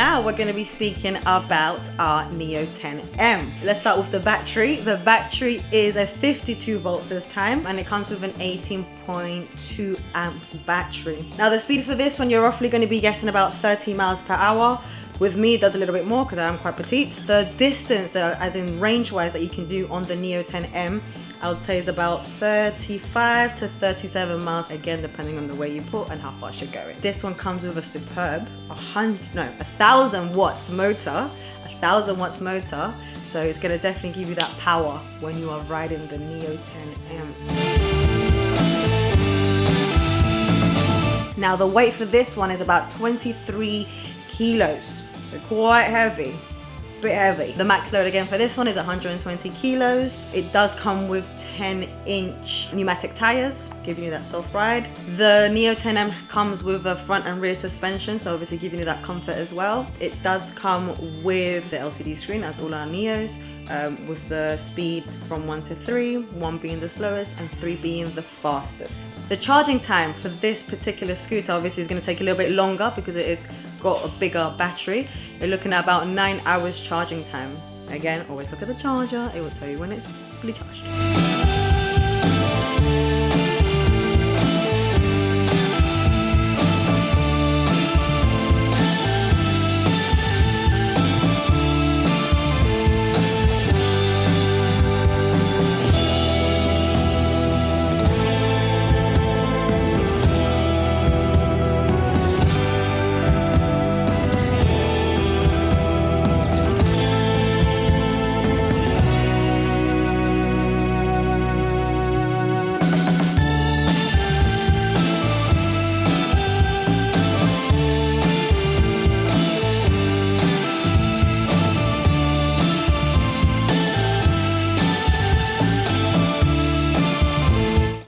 now we're going to be speaking about our Neo 10M. Let's start with the battery. The battery is a 52 volts this time, and it comes with an 18.2 amps battery. Now the speed for this one, you're roughly going to be getting about 30 miles per hour. With me, it does a little bit more because I am quite petite. The distance, as in range-wise, that you can do on the Neo 10M, I would say is about 35 to 37 miles, again, depending on the way you put and how fast you're going. This one comes with a superb 1,000 watts motor, so it's gonna definitely give you that power when you are riding the Neo 10M. Now the weight for this one is about 23 kilos, so quite heavy. Bit heavy. The max load again for this one is 120 kilos. It does come with 10-inch pneumatic tires, giving you that soft ride. The Neo 10M comes with a front and rear suspension, so obviously giving you that comfort as well. It does come with the LCD screen, as all our Neos, with the speed from 1 to 3, 1 being the slowest and 3 being the fastest. The charging time for this particular scooter obviously is going to take a little bit longer because it's got a bigger battery. You're looking at about 9 hours charging time. Again, always look at the charger, it will tell you when it's fully charged.